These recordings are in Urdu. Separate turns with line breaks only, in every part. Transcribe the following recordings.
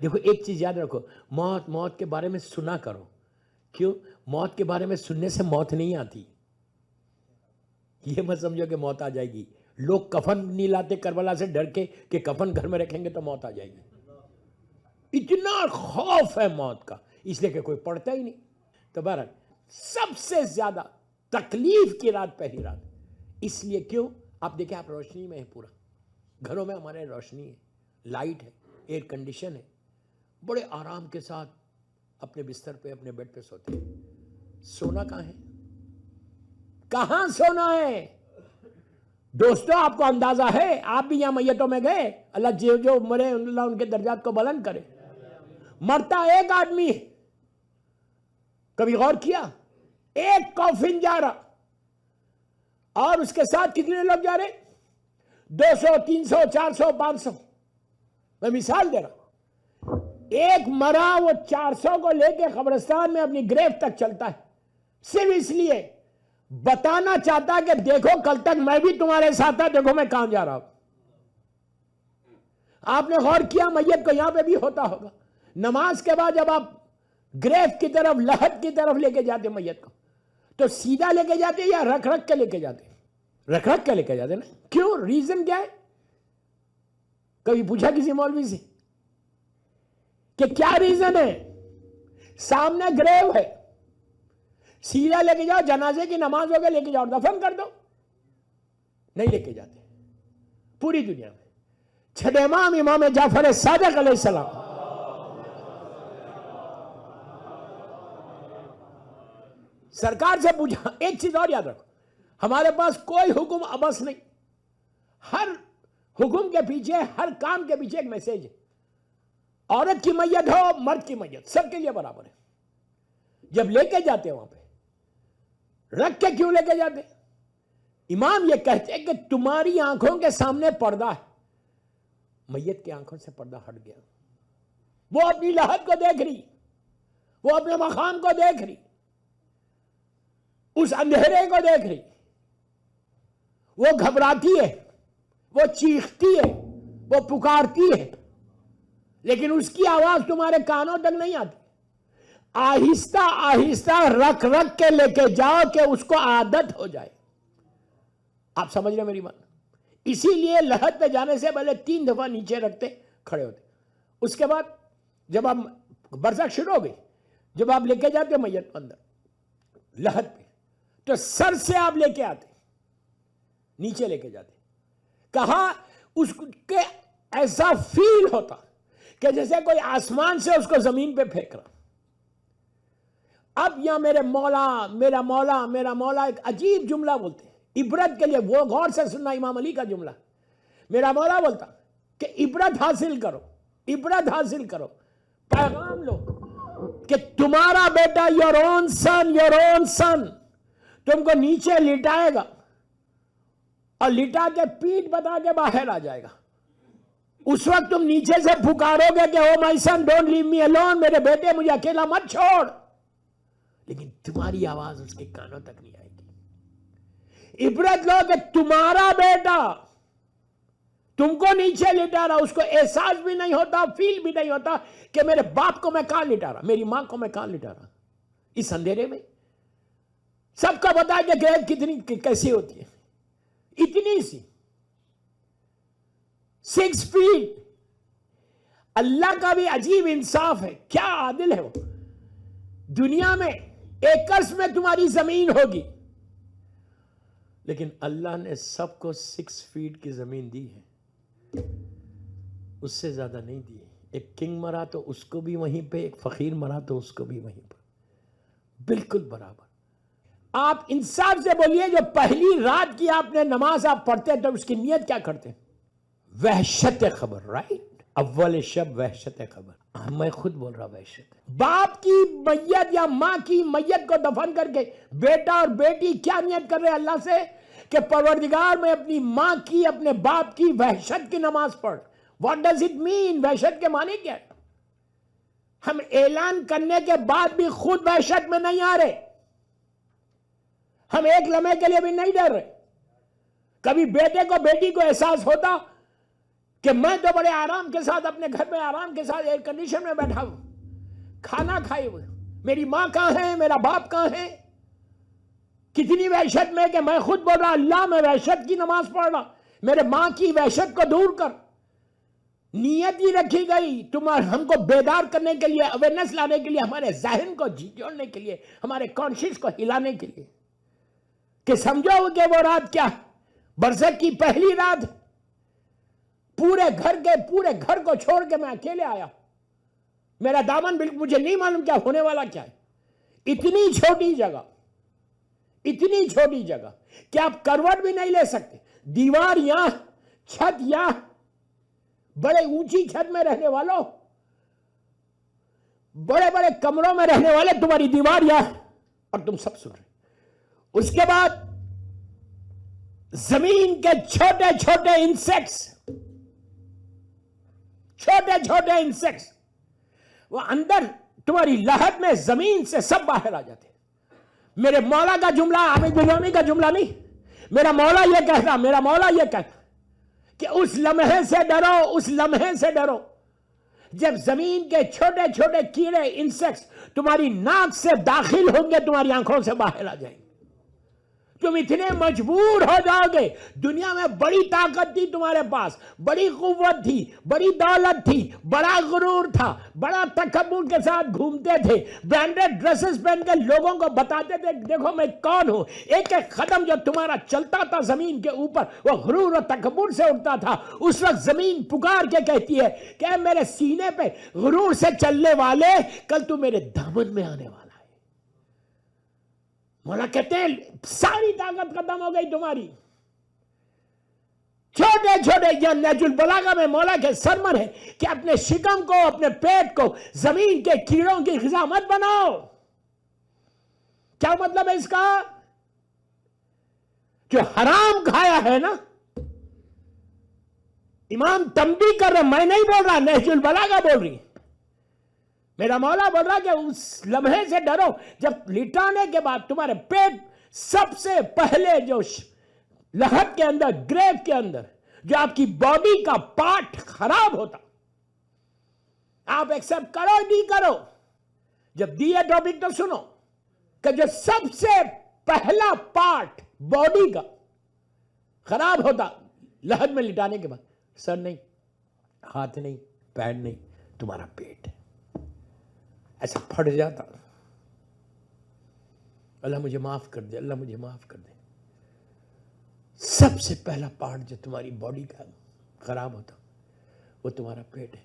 دیکھو ایک چیز یاد رکھو، موت کے بارے میں سنا کرو. کیوں؟ موت کے بارے میں سننے سے موت نہیں آتی. یہ مت سمجھو کہ موت آ جائے گی. لوگ کفن نہیں لاتے کربلا سے ڈر کے کہ کفن گھر میں رکھیں گے تو موت آ جائے گی. اتنا خوف ہے موت کا، اس لیے کہ کوئی پڑھتا ہی نہیں. تو بہرحال سب سے زیادہ تکلیف کی رات پہلی رات. اس لیے کیوں؟ آپ دیکھیں، آپ روشنی میں ہیں، پورا گھروں میں ہمارے روشنی ہے، لائٹ ہے، ایئر کنڈیشن ہے، بڑے آرام کے ساتھ اپنے بستر پہ اپنے بیڈ پہ سوتے ہیں. سونا کہاں ہے؟ کہاں سونا ہے؟ دوستو آپ کو اندازہ ہے؟ آپ بھی یہاں میتوں میں گئے، اللہ جو مرے اللہ ان کے درجات کو بلند کرے. مرتا ایک آدمی ہے. کبھی غور کیا؟ ایک کافن جا رہا اور اس کے ساتھ کتنے لوگ جا رہے؟ 200 300 400 500. میں مثال دے رہا ہوں. ایک مرا وہ 400 کو لے کے قبرستان میں اپنی گریو تک چلتا ہے، صرف اس لیے بتانا چاہتا کہ دیکھو کل تک میں بھی تمہارے ساتھ تھا، دیکھو میں کہاں جا رہا ہوں. آپ نے غور کیا میت کو یہاں پہ بھی ہوتا ہوگا. نماز کے بعد جب آپ گریو کی طرف، لحد کی طرف لے کے جاتے میت کو، تو سیدھا لے کے جاتے یا رکھ رکھ کے لے کے جاتے؟ رکھ رکھ کے لے کے جاتے نا. کیوں؟ ریزن کیا ہے؟ کبھی پوچھا کسی مولوی سے کہ کیا ریزن ہے؟ سامنے گریو ہے، سیدھا لے کے جاؤ، جنازے کی نماز ہو کے لے کے جاؤ، دفن کر دو. نہیں لے کے جاتے. پوری دنیا میں چھٹے امام امام جعفر صادق علیہ السلام، سرکار سے پوچھا. ایک چیز اور یاد رکھو، ہمارے پاس کوئی حکم ابس نہیں. ہر حکم کے پیچھے، ہر کام کے پیچھے ایک میسج ہے. عورت کی میت ہو، مرد کی میت، سب کے لیے برابر ہے. جب لے کے جاتے وہاں پہ رکھ کے کیوں لے کے جاتے؟ امام یہ کہتے ہیں کہ تمہاری آنکھوں کے سامنے پردہ ہے. میت کی آنکھوں سے پردہ ہٹ گیا. وہ اپنی لحد کو دیکھ رہی، وہ اپنے مقام کو دیکھ رہی، اس اندھیرے کو دیکھ رہی. وہ گھبراتی ہے، وہ چیختی ہے، وہ پکارتی ہے، لیکن اس کی آواز تمہارے کانوں تک نہیں آتی. آہستہ آہستہ رکھ رکھ کے لے کے جاؤ کہ اس کو عادت ہو جائے. آپ سمجھ رہے میری بات؟ اسی لیے لحد پہ جانے سے پہلے 3 دفعہ نیچے رکھتے، کھڑے ہوتے. اس کے بعد جب آپ برزخ شروع ہو گئی، جب آپ لے کے جاتے میت اندر لحد پہ، تو سر سے آپ لے کے آتے، نیچے لے کے جاتے. کہا اس کے ایسا فیل ہوتا کہ جیسے کوئی آسمان سے اس کو زمین پہ پھینک رہا. اب یہاں میرے مولا میرا مولا میرا مولا ایک عجیب جملہ بولتے ہیں عبرت کے لیے. وہ غور سے سننا، امام علی کا جملہ. میرا مولا بولتا کہ عبرت حاصل کرو، عبرت حاصل کرو، پیغام لو کہ تمہارا بیٹا your own son تم کو نیچے لٹائے گا اور لٹا کے پیٹ بتا کے باہر آ جائے گا. اس وقت تم نیچے سے پکارو گے کہ او مائی سن ڈونٹ لیو می الون، میرے بیٹے مجھے اکیلا مت چھوڑ. لیکن تمہاری آواز اس کے کانوں تک نہیں آئے گی. عبرت لو کہ تمہارا بیٹا تم کو نیچے لٹا رہا، اس کو احساس بھی نہیں ہوتا، فیل بھی نہیں ہوتا کہ میرے باپ کو میں کہاں لٹا رہا، میری ماں کو میں کہاں لٹا رہا. اس اندھیرے میں سب کو پتا ہے کہ گریو کتنی کیسی ہوتی ہے. اتنی سی 6 فیٹ. اللہ کا بھی عجیب انصاف ہے، کیا عادل ہے وہ. دنیا میں ایکرز میں تمہاری زمین ہوگی، لیکن اللہ نے سب کو 6 فیٹ کی زمین دی ہے، اس سے زیادہ نہیں دی. ایک کنگ مرا تو اس کو بھی وہیں پہ، ایک فقیر مرا تو اس کو بھی وہیں پر، بالکل برابر. آپ انصاف سے بولیے، جو پہلی رات کی آپ نے نماز آپ پڑھتے ہیں تو اس کی نیت کیا کرتے ہیں؟ وحشت خبر، رائٹ؟ اول شب وحشت خبر. میں خود بول رہا وحشت. باپ کی میت یا ماں کی میت کو دفن کر کے بیٹا اور بیٹی کیا نیت کر رہے اللہ سے کہ پروردگار میں اپنی ماں کی، اپنے باپ کی وحشت کی نماز پڑھ. What does it mean? وحشت کے معنی کیا ہے؟ ہم اعلان کرنے کے بعد بھی خود وحشت میں نہیں آ رہے، ہم ایک لمحے کے لیے بھی نہیں ڈر رہے. کبھی بیٹے کو بیٹی کو احساس ہوتا کہ میں تو بڑے آرام کے ساتھ اپنے گھر میں آرام کے ساتھ ایئر کنڈیشن میں بیٹھا ہوں، کھانا کھائے ہوئے، میری ماں کہاں ہے، میرا باپ کہاں ہے؟ کتنی وحشت میں کہ میں خود بول رہا اللہ میں وحشت کی نماز پڑھ رہا، میرے ماں کی وحشت کو دور کر۔ نیت ہی رکھی گئی ہم کو بیدار کرنے کے لیے، اویئرنیس لانے کے لیے، ہمارے ذہن کو جھنجھوڑنے کے لیے، ہمارے کانشیس کو ہلانے کے لیے، کہ سمجھو کہ وہ رات کیا، برزخ کی پہلی رات، پورے گھر کو چھوڑ کے میں اکیلے آیا، میرا دامن بالکل مجھے نہیں معلوم کیا ہونے والا کیا ہے۔ اتنی چھوٹی جگہ کہ آپ کروٹ بھی نہیں لے سکتے، دیوار یہاں، چھت یہاں، بڑے اونچی چھت میں رہنے والوں، بڑے بڑے کمروں میں رہنے والے، تمہاری دیوار یہاں اور تم سب سن رہے۔ اس کے بعد زمین کے چھوٹے چھوٹے انسیکٹس وہ اندر تمہاری لہد میں زمین سے سب باہر آ جاتے۔ میرے مولا کا جملہ، عامر غلامی کا جملہ نہیں، میرا مولا یہ کہتا کہ اس لمحے سے ڈرو جب زمین کے چھوٹے چھوٹے کیڑے، انسیکٹس تمہاری ناک سے داخل ہوں گے، تمہاری آنکھوں سے باہر آ جائیں گے، تم اتنے مجبور ہو جاؤ گے۔ دنیا میں بڑی طاقت تھی تمہارے پاس، بڑی قوت تھی، بڑی دولت تھی، بڑا غرور تھا، بڑا تکبر کے ساتھ گھومتے تھے، برانڈڈ ڈریسز پہن کے لوگوں کو بتاتے تھے دیکھو میں کون ہوں۔ ایک ایک قدم جو تمہارا چلتا تھا زمین کے اوپر، وہ غرور اور تکبر سے اٹھتا تھا۔ اس وقت زمین پکار کے کہتی ہے کہ میرے سینے پہ غرور سے چلنے والے، کل تو میرے دامن میں آنے والا۔ مولا کہتے ہیں ساری طاقت ختم ہو گئی تمہاری۔ چھوٹے چھوٹے، یہ نہج البلاغہ میں مولا کے سرمن ہے کہ اپنے شکم کو، اپنے پیٹ کو زمین کے کیڑوں کی غذا مت بناؤ۔ کیا مطلب ہے اس کا؟ جو حرام کھایا ہے نا، امام تنبیہ کر رہا، میں نہیں بول رہا، نہج البلاغہ بول رہی ہے، میرا مولا بول رہا کہ اس لمحے سے ڈرو جب لٹانے کے بعد تمہارے پیٹ سب سے پہلے جو لہد کے اندر، گریو کے اندر، جو آپ کی باڈی کا پارٹ خراب ہوتا، آپ ایکسپٹ کرو نہیں کرو، جب دیئے ٹاپک تو سنو، کہ جو سب سے پہلا پارٹ باڈی کا خراب ہوتا لہد میں لٹانے کے بعد، سر نہیں، ہاتھ نہیں، پیر نہیں، تمہارا پیٹ ہے، ایسا پھٹ جاتا۔ اللہ مجھے معاف کر دے، اللہ مجھے معاف کر دے۔ سب سے پہلا پارٹ جو تمہاری باڈی کا خراب ہوتا وہ تمہارا پیٹ ہے۔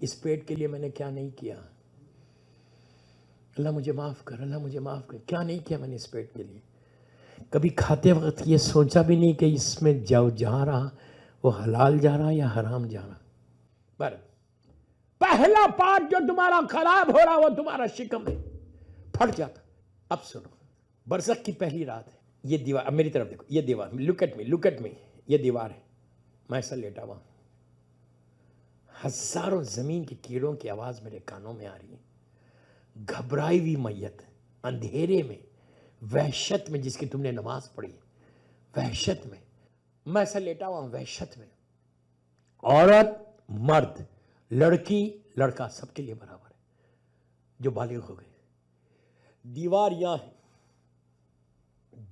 اس پیٹ کے لیے میں نے کیا نہیں کیا، اللہ مجھے معاف کر، اللہ مجھے معاف کر، کیا نہیں کیا میں نے اس پیٹ کے لیے۔ کبھی کھاتے وقت یہ سوچا بھی نہیں کہ اس میں جو جا رہا وہ حلال جا رہا یا حرام جا رہا۔ پر پہلا پارٹ جو تمہارا خراب ہو رہا وہ تمہارا شکم ہے، پھٹ جاتا۔ اب سنو، برزخ کی پہلی رات ہے، یہ دیوار، اب میری طرف دیکھو، یہ دیوار، لک ایٹ می، یہ دیوار ہے، میں ایسا لیٹا ہوا ہوں، ہزاروں زمین کے کیڑوں کی آواز میرے کانوں میں آ رہی ہے، گھبرائی ہوئی میت، اندھیرے میں، وحشت میں، جس کی تم نے نماز پڑھی، وحشت میں میں ایسا لیٹا ہوا ہوں، وحشت میں۔ عورت، مرد، لڑکی، لڑکا، سب کے لیے برابر ہے جو بالغ ہو گئے۔ دیوار یہاں ہے،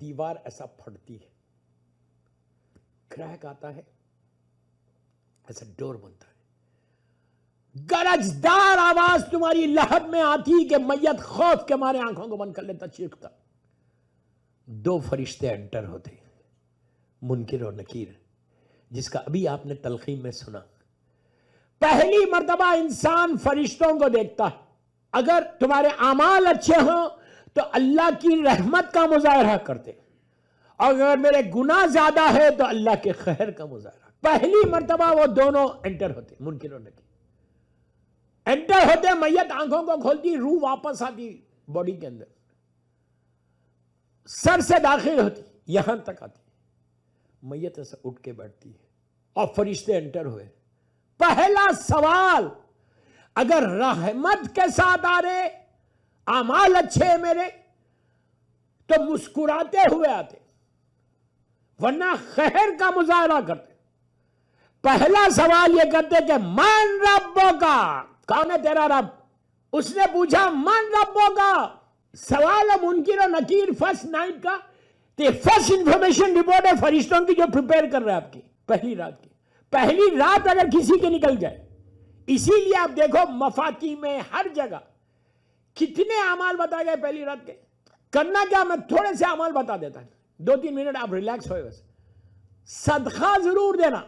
دیوار ایسا پھٹتی ہے، کریک آتا ہے، ایسا ڈور بنتا ہے، گرجدار آواز تمہاری لہد میں آتی کہ میت خوف کے مارے آنکھوں کو بند کر لیتا، چیختا۔ دو فرشتے انٹر ہوتے، منکر اور نکیر، جس کا ابھی آپ نے تلقین میں سنا۔ پہلی مرتبہ انسان فرشتوں کو دیکھتا ہے، اگر تمہارے اعمال اچھے ہوں تو اللہ کی رحمت کا مظاہرہ کرتے، اور اگر میرے گناہ زیادہ ہے تو اللہ کے قہر کا مظاہرہ۔ پہلی مرتبہ وہ دونوں انٹر ہوتے، منکر اور نکیر انٹر ہوتے، میت آنکھوں کو کھولتی، روح واپس آتی باڈی کے اندر، سر سے داخل ہوتی، یہاں تک آتی، میت ایسا اٹھ کے بیٹھتی ہے، اور فرشتے انٹر ہوئے۔ پہلا سوال، اگر رحمت کے ساتھ آ رہے، اعمال اچھے میرے، تو مسکراتے ہوئے آتے، ورنہ خیر کا مظاہرہ کرتے۔ پہلا سوال یہ کرتے کہ من ربوں کا، کون ہے تیرا رب؟ اس نے پوچھا من ربوں کا. سوال ہے منکر و نکیر فرسٹ نائٹ کا. تو فرسٹ انفارمیشن رپورٹ ہے فرشتوں کی جو پریپیئر کر رہا ہے آپ کی پہلی رات کی. پہلی رات اگر کسی کی نکل جائے، اسی لیے آپ دیکھو مفاتی میں ہر جگہ کتنے اعمال بتائے گئے پہلی رات کے. کرنا کیا، میں تھوڑے سے اعمال بتا دیتا ہوں، 2-3 منٹ آپ ریلیکس ہوئے. بس صدقہ ضرور دینا.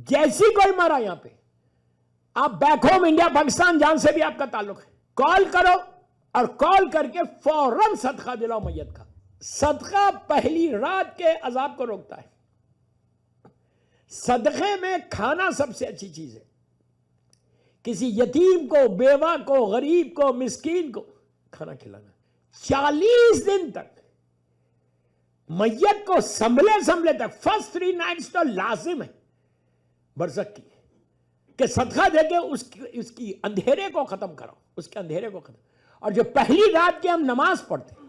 جیسی کوئی مرا یہاں پہ، آپ بیک ہوم انڈیا پاکستان جہاں سے بھی آپ کا تعلق ہے، کال کرو اور کال کر کے فوراً صدقہ دلاؤ میت کا. صدقہ پہلی رات کے عذاب کو روکتا ہے. صدقے میں کھانا سب سے اچھی چیز ہے. کسی یتیم کو، بیوہ کو، غریب کو، مسکین کو کھانا کھلانا. 40 دن تک میت کو سنبھلے تک فرسٹ 3 نائٹس تو لازم ہے برزخ کی، کہ صدقہ دے کے اس کی اندھیرے کو ختم کرو، اس کے اندھیرے کو ختم. اور جو پہلی رات کی ہم نماز پڑھتے ہیں،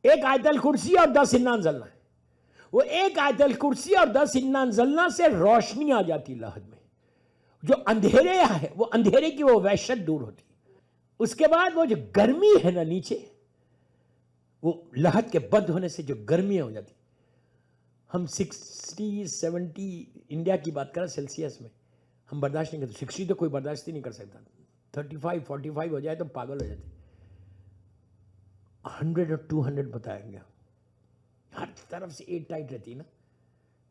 ایک آیت الکرسی اور 10 انا انزلنا ہے. وہ ایک آیت الکرسی اور 10 انا انزلنا سے روشنی آ جاتی لحد میں. جو اندھیرے ہے، وہ اندھیرے کی وہ وحشت دور ہوتی. اس کے بعد وہ جو گرمی ہے نا نیچے، وہ لحد کے بند ہونے سے جو گرمی ہو جاتی. ہم 60-70 انڈیا کی بات کریں سیلسیس میں، ہم برداشت نہیں کرتے. 60 تو کوئی برداشت ہی نہیں کر سکتا. 35-45 ہو جائے تو پاگل ہو جاتے. 100 اور 200 بتائیں گے. ہر طرف سے ایئر ٹائٹ رہتی نا،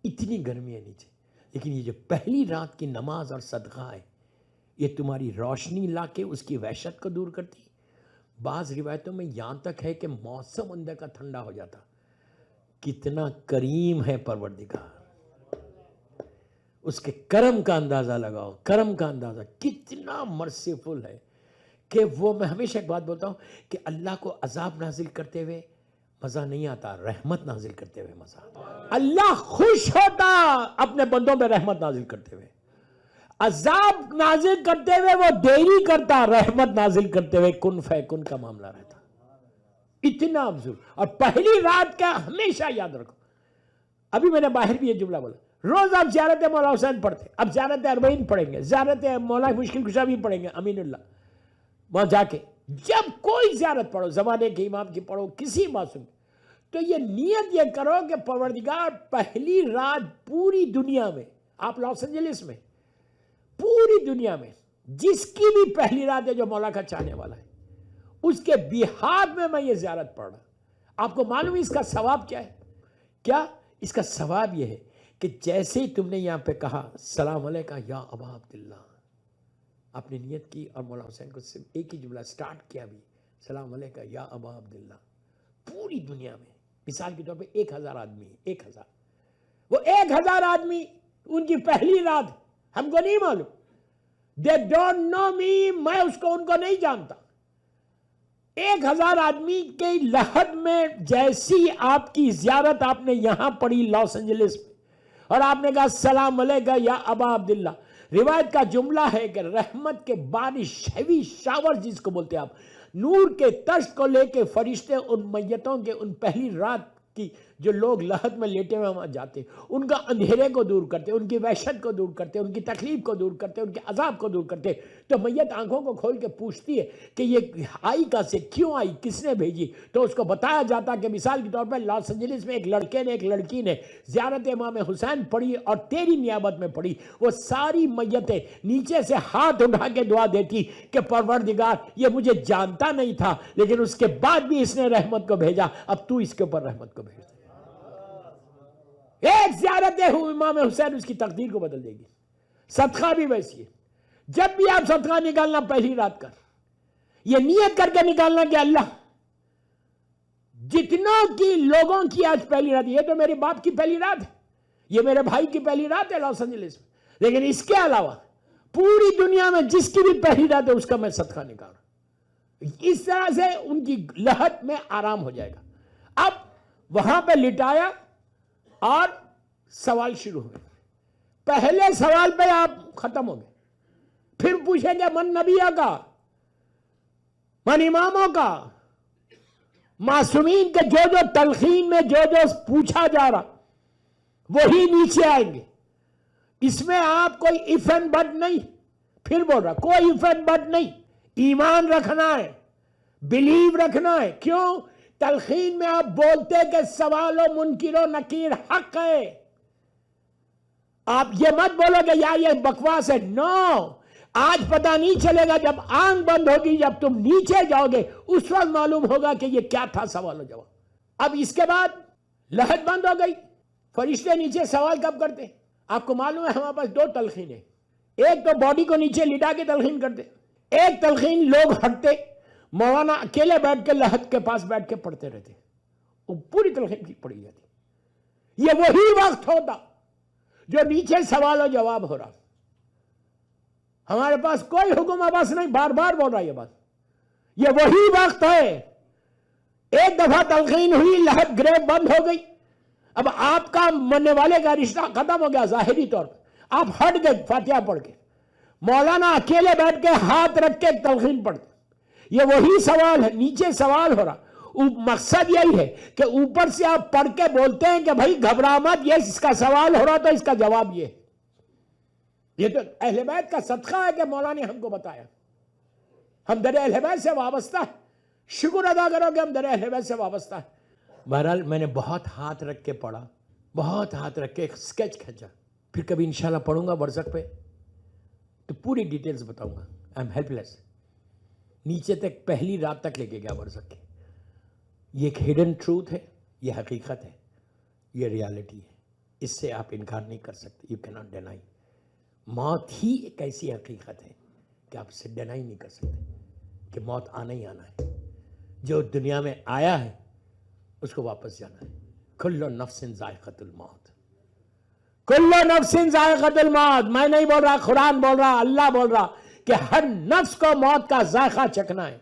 اتنی گرمی ہے نیچے. لیکن یہ جو پہلی رات کی نماز اور صدقہ ہے، یہ تمہاری روشنی لا کے اس کی وحشت کو دور کرتی. بعض روایتوں میں یہاں تک ہے کہ موسم اندر کا ٹھنڈا ہو جاتا. کتنا کریم ہے پروردگار. اس کے کرم کا اندازہ لگاؤ، کرم کا اندازہ کتنا مرسیفل ہے. کہ وہ، میں ہمیشہ ایک بات بولتا ہوں کہ اللہ کو عذاب نازل کرتے ہوئے مزہ نہیں آتا، رحمت نازل کرتے ہوئے مزہ آتا. اللہ خوش ہوتا اپنے بندوں پہ رحمت نازل کرتے ہوئے. عذاب نازل کرتے ہوئے وہ دیری کرتا، رحمت نازل کرتے ہوئے کن فیکن کا معاملہ رہتا. اتنا افضل. اور پہلی رات کا ہمیشہ یاد رکھو. ابھی میں نے باہر بھی یہ جملہ بولا، روز آپ زیارت مولا حسین پڑھتے، اب زیارت اربعین پڑھیں گے، زیارت مولا مشکل کشا بھی پڑھیں گے، امین اللہ. وہاں جا کے جب کوئی زیارت پڑھو، زمانے کے امام کی پڑھو، کسی معصوم کی، تو یہ نیت یہ کرو کہ پروردگار پہلی رات پوری دنیا میں، آپ لاس اینجلس میں، پوری دنیا میں جس کی بھی پہلی رات ہے جو مولا کا چاہنے والا ہے، اس کے بہاد میں یہ زیارت پڑھ رہا. آپ کو معلوم ہے اس کا ثواب کیا ہے؟ کیا اس کا ثواب یہ ہے کہ جیسے ہی تم نے یہاں پہ کہا السلام علیکہ یا ابا عبداللہ، آپ نے نیت کی اور مولا حسین کو صرف ایک ہی جملہ سٹارٹ کیا بھی، السلام علیکہ یا ابا عبداللہ. پوری دنیا میں مثال کے طور پہ 1000 آدمی ہے، 1000، وہ 1000 آدمی ان کی پہلی رات ہم کو نہیں معلوم. they don't know me، میں اس کو ان کو نہیں جانتا. 1000 آدمی کے لحد میں جیسی آپ کی زیارت آپ نے یہاں پڑھی لاس اینجلس میں، اور آپ نے کہا السلام علیکہ یا ابا عبداللہ، روایت کا جملہ ہے کہ رحمت کے بارش، ہیوی شاور جس کو بولتے ہیں آپ، نور کے تشت کو لے کے فرشتے ان میتوں کے، ان پہلی رات کی جو لوگ لحد میں لیٹے ہوئے وہاں جاتے، ان کا اندھیرے کو دور کرتے، ان کی وحشت کو دور کرتے، ان کی تکلیف کو دور کرتے، ان کے عذاب کو دور کرتے. تو میت آنکھوں کو کھول کے پوچھتی ہے کہ یہ آئی کہاں سے، کیوں آئی، کس نے بھیجی؟ تو اس کو بتایا جاتا کہ مثال کے طور پر لاس اینجلس میں ایک لڑکے نے، ایک لڑکی نے زیارت امام حسین پڑھی اور تیری نیابت میں پڑھی. وہ ساری میتیں نیچے سے ہاتھ اٹھا کے دعا دیتی کہ پروردگار یہ مجھے جانتا نہیں تھا، لیکن اس کے بعد بھی اس نے رحمت کو بھیجا، اب تو اس کے اوپر رحمت کو بھیج. ایک زیارت امام حسین اس کی تقدیر کو بدل دے گی. صدقہ بھی ویسی ہے. جب بھی آپ صدقہ نکالنا پہلی رات کر، یہ نیت کر کے نکالنا کہ اللہ جتنوں کی لوگوں کی آج پہلی رات، یہ تو میرے باپ کی پہلی رات ہے، یہ میرے بھائی کی پہلی رات ہے لاس اینجلس میں، لیکن اس کے علاوہ پوری دنیا میں جس کی بھی پہلی رات ہے اس کا میں صدقہ نکال رہا ہوں. اس طرح سے ان کی لحد میں آرام ہو جائے گا. اب وہاں پہ لٹایا اور سوال شروع ہوئے. پہلے سوال پہ آپ ختم ہو گئے، پھر پوچھیں گے من نبیہ کا، من اماموں کا، معصومین کے جو جو تلخین میں جو جو پوچھا جا رہا وہی نیچے آئیں گے. اس میں آپ کوئی اف اینڈ بٹ نہیں، پھر بول رہا کوئی اف اینڈ بٹ نہیں، ایمان رکھنا ہے، بلیو رکھنا ہے۔ کیوں؟ تلخین میں آپ بولتے کہ سوال و منکر و نکیر حق ہے، آپ یہ مت بولو کہ یا یہ بکواس ہے، نو، آج پتہ نہیں چلے گا، جب آنکھ بند ہوگی، جب تم نیچے جاؤ گے اس وقت معلوم ہوگا کہ یہ کیا تھا سوال و جواب۔ اب اس کے بعد لہر بند ہو گئی، فرشتے نیچے سوال کب کرتے؟ آپ کو معلوم ہے ہمارے پاس دو تلخین ہیں، ایک تو باڈی کو نیچے لٹا کے تلخین کرتے، ایک تلخین لوگ ہٹتے، مولانا اکیلے بیٹھ کے لحد کے پاس بیٹھ کے پڑھتے رہتے، وہ پوری تلخین کی پڑھی جاتی۔ یہ وہی وقت ہوتا جو نیچے سوال و جواب ہو رہا۔ ہمارے پاس کوئی حکم عباس نہیں، بار بار بول رہا یہ بات، یہ وہی وقت ہے۔ ایک دفعہ تلخین ہوئی، لحد گریب بند ہو گئی، اب آپ کا مرنے والے کا رشتہ ختم ہو گیا ظاہری طور پر، آپ ہٹ گئے فاتحہ پڑھ کے، مولانا اکیلے بیٹھ کے ہاتھ رکھ کے تلخین پڑھتے، یہ وہی سوال ہے، نیچے سوال ہو رہا۔ مقصد یہی ہے کہ اوپر سے آپ پڑھ کے بولتے ہیں کہ بھائی گھبرا مت، یہ اس کا سوال ہو رہا تو اس کا جواب یہ ہے۔ یہ تو اہل بیت کا صدقہ ہے کہ مولا نے ہم کو بتایا، ہم در اہل بیت سے وابستہ ہے، شکر ادا کرو کہ ہم در اہل بیت سے وابستہ ہے۔ بہرحال میں نے بہت ہاتھ رکھ کے پڑھا، بہت ہاتھ رکھ کے ایک سکیچ کھینچا، پھر کبھی انشاءاللہ پڑھوں گا ورثت پہ تو پوری ڈیٹیلز بتاؤں گا۔ آئی ایم ہیلپ لیس، نیچے تک پہلی رات تک لے کے گیا ورثت کے۔ یہ ایک ہڈن ٹروتھ ہے، یہ حقیقت ہے، یہ ریالٹی ہے، اس سے آپ انکار نہیں کر سکتے، یو کینٹ ڈینائی۔ موت ہی ایک ایسی حقیقت ہے کہ آپ اسے ڈینائی نہیں کر سکتے کہ موت آنا ہی آنا ہے، جو دنیا میں آیا ہے اس کو واپس جانا ہے۔ کل نفس ذائقۃ الموت، کل نفس ذائقۃ الموت، میں نہیں بول رہا، قرآن بول رہا، اللہ بول رہا کہ ہر نفس کو موت کا ذائقہ چکھنا ہے۔